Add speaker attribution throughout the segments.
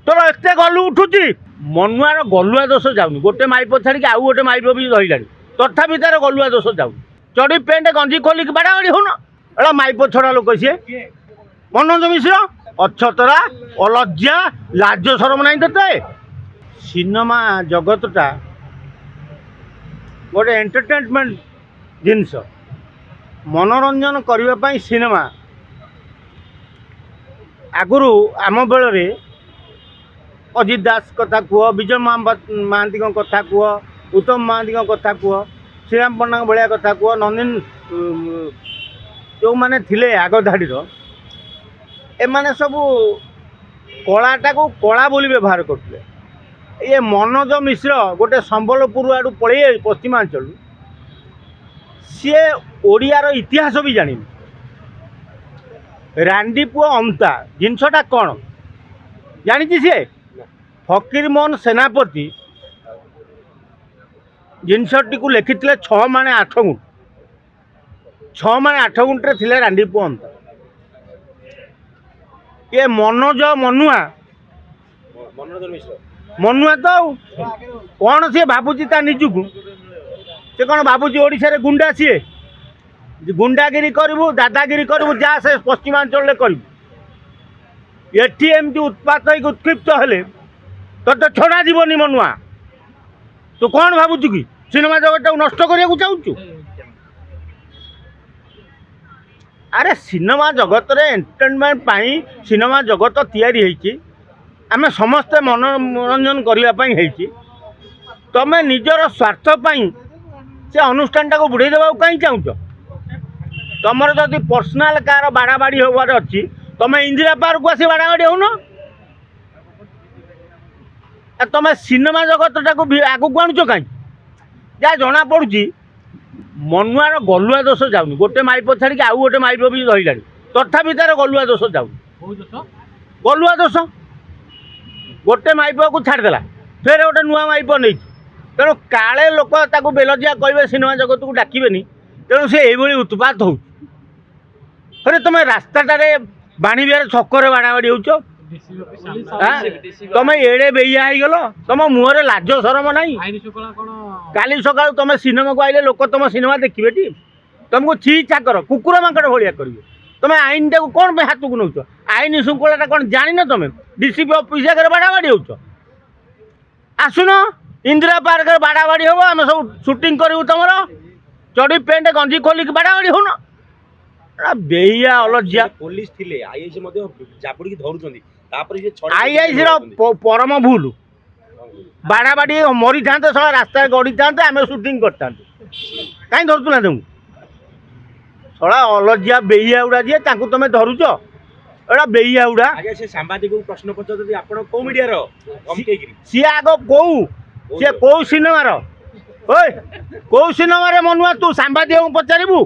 Speaker 1: तोर एत गलु उठुची मनुआर गलुआ दोष जाऊनी गोटे माइप छाड़ी आउ गोटे माइप भी रही तथापि तार गलुआ दोष जाऊनी चढ़ी पेंट गंजी खोलिक बाड़ाबाड़ी होन एड़ा माइप छड़ा लोक सी मनोज मिश्र अछतरा अलज्जा लाज शरम नहीं ते सिनेमा जगतटा गोटे एंटरटेनमेंट जिनस मनोरंजन करने सिनेमा आगुरी आम बेल अजित दास कथा कह विजय महांती कथा कह उत्तम महांती कथा कह श्रीराम पण्डा भाया कथा कह नंदिन जो मैंने थिले आग धाड़ी एमाने सब कलाटा को कला बोली व्यवहार करते ये मनोज मिश्र गोटे संबलपुर आड़ पड़े पश्चिमांचल सी ओडियार इतिहास भी जानी रांडी पुओ अमता जिनसटा कौन जानी सी फकीर मोहन सेनापति जिनसटी को लिखी 6 माणे 8 गुंठ 6 माणे 8 गुंठे थे रांडी पुओ अमता ये मनोज मनुआ मनुआ तो कौन सी भावुची निजुक से कौन भावुची ओडिशा रे गुंडा सी गुंडागिरी करू दादागिरी करू जा से पश्चिमांचल करू एटी एमती उत्पात उत्क्षिप्त हेले तो छड़ा जीवनी मनुआ तू कौन भावुचु कि सिनेमा जगत नष्ट करने चाहूँ अरे सिनेमा जगत रे एंटरटेनमेंट पाई सिनेमा जगत तैयारी होईची आमे समस्ते मनोरंजन करने तमें निजर स्वार्थ पाई से अनुष्ठान को बुढ़े देवा कहीं चाहूच तुम जदि पर्सनाल कार बाड़ाबाड़ी होबार अच्छी तुम इंदिरा पार्क को आसी बाड़ाबाड़ी होन तुम सिनेमा जगत टाक आगू आणुच कहीं जहाँ जना पड़ी मनुआर गलुआ दोष जाऊनी गोटे माइप छाड़ी आउ गोटे माइप भी रही तथापि तार गलुआ दोष जाऊनी गलुआ दोष गोटे माइप को छाड़देला फिर गोटे नुआ माइप नहीं तेणु काले लोक बेलजिया कहे सिनेमा जगत को डाकबेनि तेणु से ये उत्पात हो तुम रास्ताटे बाणीबिहार छकर बाड़ाबाड़ी हो तुम एड़े बेइया गल तुम मुहर लाज शरम ना काली सका तुम सिनेमा को आइले लोक तुम सिनेमा देखिए टी तुमको छी चाकर कुकुर माकड़ भाया करेंगे तुम आईन टाक कौन हाथ को नौ आईन श्रृंखला कौन जान तुम डीसीपी ऑफिस आगे बाड़ाबाड़ी हो आसुन इंदिरा पार्क बाड़ाबाड़ी हम आम सब शूटिंग करूँ तुम चढ़ी पेंट गंजी खोलिक बाड़ाबाड़ी होन बेहिया अलज्जा
Speaker 2: पुलिस थिले आईआईसी मध्ये जापुड़ी धरुछंदी
Speaker 1: आईआईसी परम भूल बाड़ाबाड़ी मरी था सब रास्ता गड़ी था आम शूटिंग करता कहीं धरुला तुमको सड़ा अलज्जा बेहिया गुड़ा जी तुम धरुच एड़ा बेहिया गुड़ा
Speaker 2: आगे से सांबादिक को प्रश्न पचार आपण को मीडिया रो धमकेगिरी
Speaker 1: सी आग कौ सिनेमार ओए कौ सिनेमा मनुआ तू सांबादिक को पचारू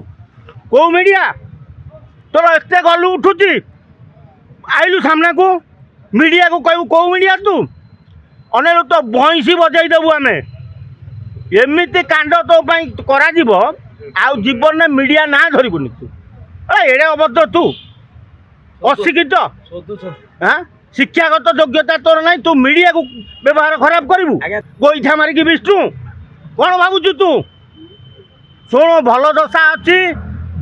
Speaker 1: कौ मीडिया तोर एत गलु उठुची आइलु सामना को मीडिया को कहू कौ मीडिया तू अनेक तो भैंसी बजाई देबू आम एमती कांड तो करा जीवन में मीडिया ना धरबुनि तू एड़े अभद्र तू अशिक्षित हाँ शिक्षागत योग्यता तोर ना तू मीडिया को व्यवहार खराब करू गोईठा मारिकी विष्णु कौन भावुचु तू शुण भल दशा अच्छी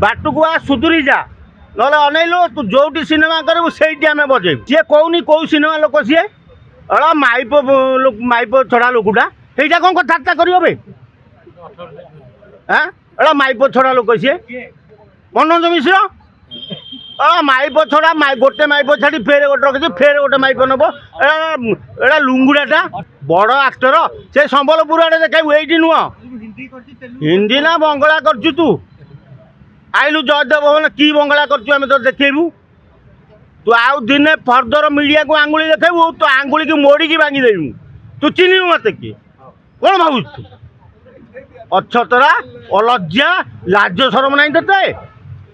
Speaker 1: बाटू को आ सुधुरी जा ना अनैलु तू जो सिनेमा करू से बजेबू सी कौनी कौ सिनेमा लोक सी अड़ा माइप छड़ा लोकटा ସେଇଟା कौन कथबार्ता करें हाँ एड़ा माइप छड़ा लोक सी मनोज मिश्र माइप छड़ा गोटे माइप छाड़ी फेर गोटे रखी फेर गोटे माइप नब एड़ा लुंगुड़ाटा बड़ आक्टर से संबलपुर आड़े देखा ये नुह हिंदी ना बंगला करचु तू आइलु जयदेव भवन की बंगला करचु आम तो देखेबू तू आउ दिने फर्दर मीडिया को आंगुली देखेबू तो आंगुली की मोड़ी की भांगी देबू तू चिन्ह मत किए कौन भावुच तू अछतरा अलज्जा लाज शरम नहीं ते